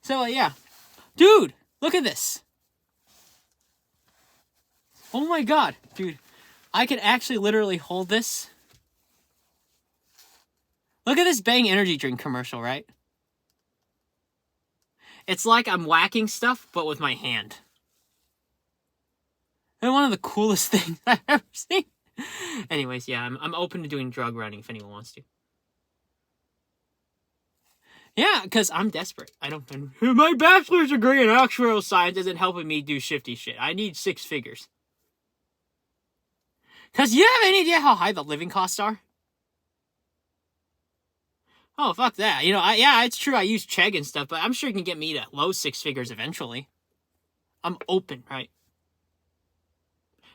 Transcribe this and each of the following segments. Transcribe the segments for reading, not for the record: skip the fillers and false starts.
So, yeah. Dude, look at this. Oh my god, dude. I can actually literally hold this. Look at this Bang energy drink commercial, right? It's like I'm whacking stuff, but with my hand. And one of the coolest things I've ever seen. Anyways, yeah, I'm open to doing drug running if anyone wants to. Yeah, because I'm desperate. I don't. My bachelor's degree in actuarial science isn't helping me do shifty shit. I need 6 figures. Because you have any idea how high the living costs are? Oh, fuck that. You know, yeah, it's true. I use Chegg and stuff, but I'm sure you can get me to low 6 figures eventually. I'm open, right?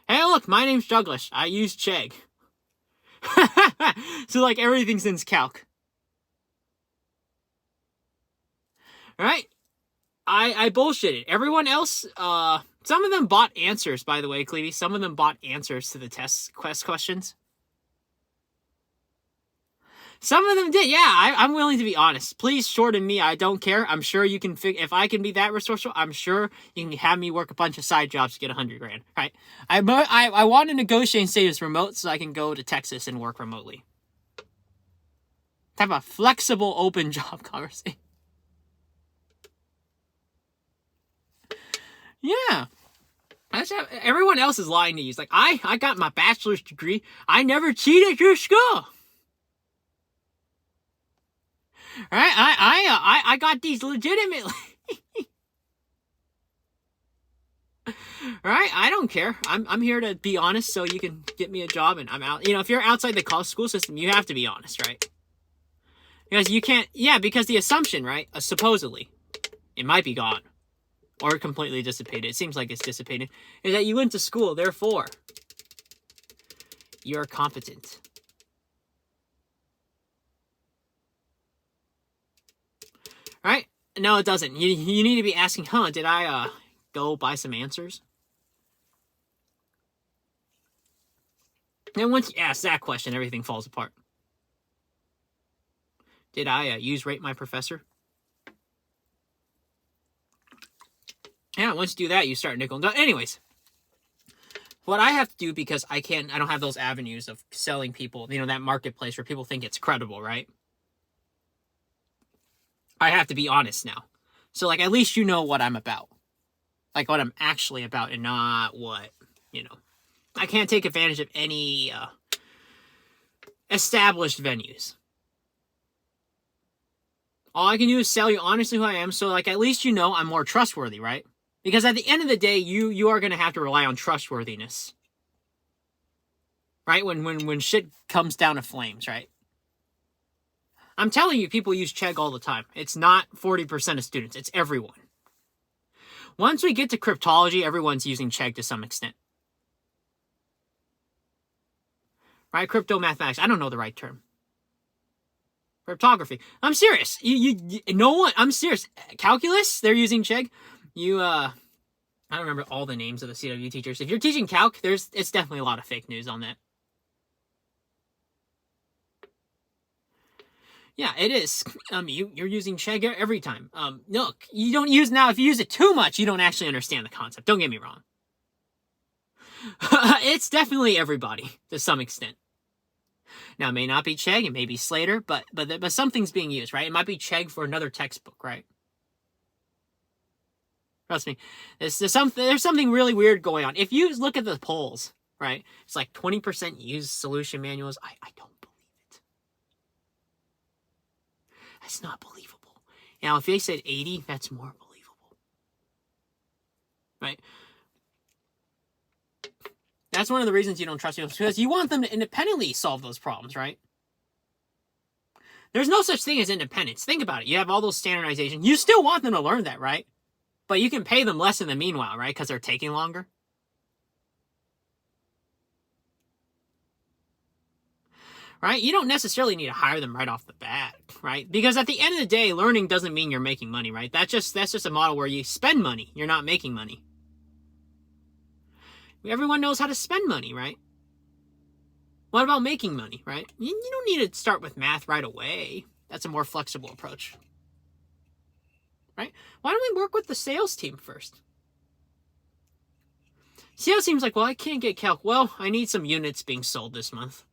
Hey, look, my name's Douglas. I use Chegg. So, like, everything's in calc. Right? I bullshitted. Everyone else, some of them bought answers, by the way, Clevie. Some of them bought answers to the test questions. Some of them did, yeah. I'm willing to be honest. Please shorten me. I don't care. I'm sure you can if I can be that resourceful, I'm sure you can have me work a bunch of side jobs to get $100 grand. Right? I want to negotiate and stay as remote so I can go to Texas and work remotely. Have a flexible, open job conversation. Yeah. Everyone else is lying to you. It's like, I got my bachelor's degree. I never cheated through school. Right? I got these legitimately. Right? I don't care. I'm here to be honest so you can get me a job and I'm out. You know, if you're outside the college school system, you have to be honest, right? Because you can't, because the assumption, right? Supposedly, it might be gone. Or completely dissipated. It seems like it's dissipated. Is that you went to school, therefore, you're competent. Right? No, it doesn't. You need to be asking, did I go buy some answers? And once you ask that question, everything falls apart. Did I rate my professor? Yeah, once you do that, you start nickel and dime. Anyways, what I have to do, because I don't have those avenues of selling people, you know, that marketplace where people think it's credible, right? I have to be honest now. So, like, at least you know what I'm about. Like, what I'm actually about and not what, you know. I can't take advantage of any established venues. All I can do is sell you honestly who I am, so, like, at least you know I'm more trustworthy, right? Because at the end of the day, you are going to have to rely on trustworthiness. Right? When shit comes down to flames, right? I'm telling you, people use Chegg all the time. It's not 40% of students. It's everyone. Once we get to cryptology, everyone's using Chegg to some extent. Right? Crypto mathematics. I don't know the right term. Cryptography. I'm serious. No one. I'm serious. Calculus, they're using Chegg. I don't remember all the names of the CW teachers. If you're teaching calc, it's definitely a lot of fake news on that. Yeah, it is. You're using Chegg every time. Look, you don't use now. If you use it too much, you don't actually understand the concept. Don't get me wrong. It's definitely everybody to some extent. Now, it may not be Chegg, it may be Slater, but something's being used, right? It might be Chegg for another textbook, right? Trust me, there's something really weird going on. If you look at the polls, right, it's like 20% use solution manuals. I don't believe it. That's not believable. Now, if they said 80, that's more believable. Right? That's one of the reasons you don't trust people, because you want them to independently solve those problems, right? There's no such thing as independence. Think about it. You have all those standardization. You still want them to learn that, right? But you can pay them less in the meanwhile, right? Because they're taking longer. Right? You don't necessarily need to hire them right off the bat, right? Because at the end of the day, learning doesn't mean you're making money, right? That's just a model where you spend money. You're not making money. Everyone knows how to spend money, right? What about making money, right? You don't need to start with math right away. That's a more flexible approach. right? Why don't we work with the sales team first? Sales team's like, well, I can't get calc. Well, I need some units being sold this month.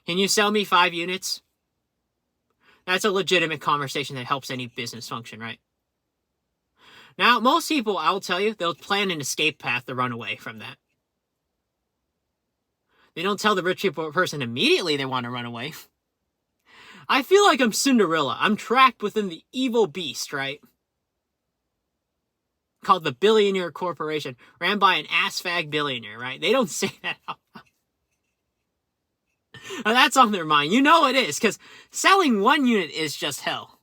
Can you sell me 5 units? That's a legitimate conversation that helps any business function, right? Now, most people, I'll tell you, they'll plan an escape path to run away from that. They don't tell the rich person immediately they want to run away. I feel like I'm Cinderella. I'm trapped within the evil beast, right? Called the Billionaire Corporation, ran by an ass-fag billionaire, right? They don't say that out loud. That's on their mind. You know it is, because selling 1 unit is just hell.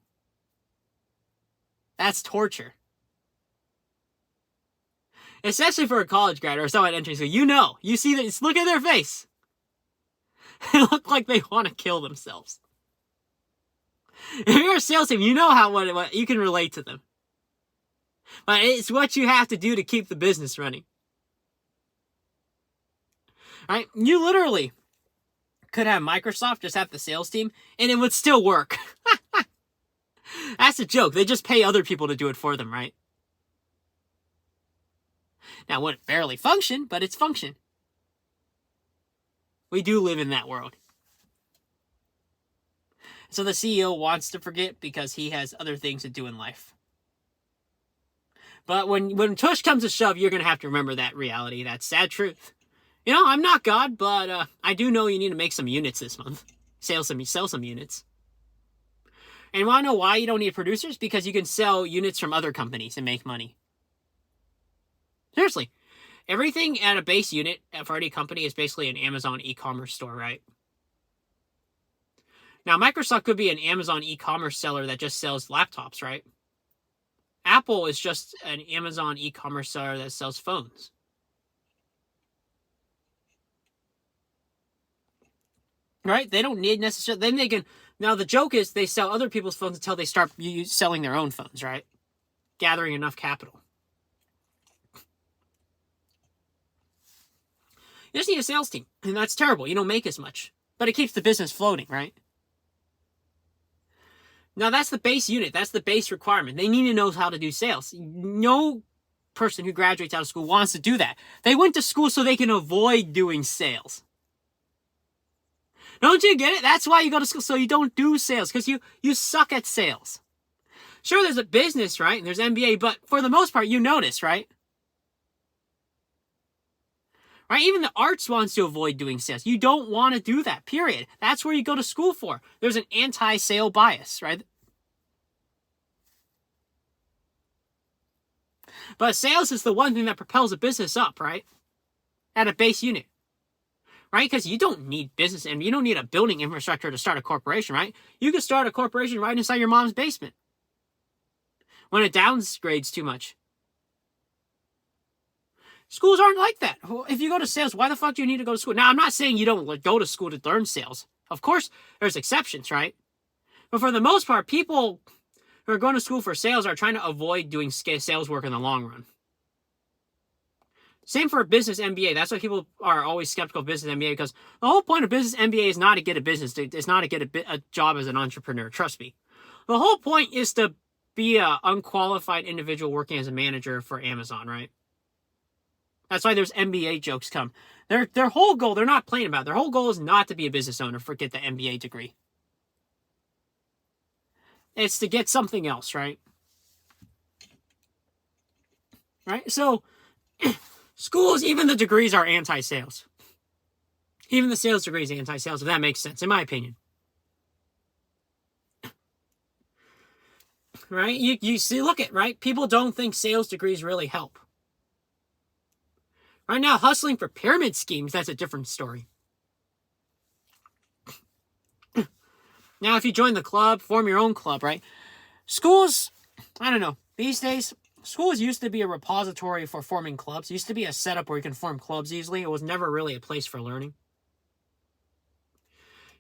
That's torture. Especially for a college grad or someone entering school. You see this, look at their face. They look like they want to kill themselves. If you're a sales team, you know what you can relate to them. But it's what you have to do to keep the business running. All right? You literally could have Microsoft just have the sales team, and it would still work. That's a joke. They just pay other people to do it for them, right? Now, it wouldn't barely function, but it's function. We do live in that world. So the CEO wants to forget because he has other things to do in life. But when push comes to shove, you're going to have to remember that reality, that sad truth. I'm not God, but I do know you need to make some units this month. Sell some units. And you want to know why you don't need producers? Because you can sell units from other companies and make money. Seriously. Everything at a base unit for any company is basically an Amazon e-commerce store, right? Now, Microsoft could be an Amazon e-commerce seller that just sells laptops, right? Apple is just an Amazon e-commerce seller that sells phones. Right? They don't need necessarily... Then they can... Now, the joke is they sell other people's phones until they start selling their own phones, right? Gathering enough capital. You just need a sales team, and that's terrible. You don't make as much. But it keeps the business floating, right? Now, that's the base unit. That's the base requirement. They need to know how to do sales. No person who graduates out of school wants to do that. They went to school so they can avoid doing sales. Don't you get it? That's why you go to school, so you don't do sales, because you suck at sales. Sure, there's a business, right? And there's MBA, but for the most part, you notice, right? Right? Even the arts wants to avoid doing sales. You don't want to do that, period. That's where you go to school for. There's an anti-sale bias, right? But sales is the one thing that propels a business up, right? At a base unit. Right? Because you don't need business and you don't need a building infrastructure to start a corporation, right? You can start a corporation right inside your mom's basement. When it downgrades too much. Schools aren't like that. If you go to sales, why the fuck do you need to go to school? Now, I'm not saying you don't go to school to learn sales. Of course, there's exceptions, right? But for the most part, people who are going to school for sales are trying to avoid doing sales work in the long run. Same for a business MBA. That's why people are always skeptical of business MBA, because the whole point of business MBA is not to get a business. It's not to get a job as an entrepreneur. Trust me. The whole point is to be an unqualified individual working as a manager for Amazon, right? That's why there's MBA jokes come. Their whole goal, they're not playing about it. Their whole goal is not to be a business owner, forget the MBA degree. It's to get something else, right? Right? So, schools, even the degrees are anti-sales. Even the sales degree is anti-sales, if that makes sense, in my opinion. Right? You see, look at, right? People don't think sales degrees really help. Right now, hustling for pyramid schemes, that's a different story. Now, if you join the club, form your own club, right? Schools, I don't know. These days, schools used to be a repository for forming clubs. It used to be a setup where you can form clubs easily. It was never really a place for learning.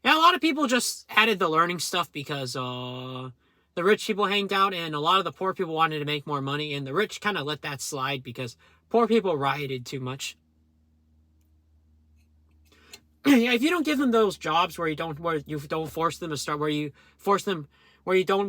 Yeah, a lot of people just added the learning stuff because the rich people hanged out and a lot of the poor people wanted to make more money, and the rich kind of let that slide because poor people rioted too much. Yeah, if you don't give them those jobs where you don't force them to start, where you don't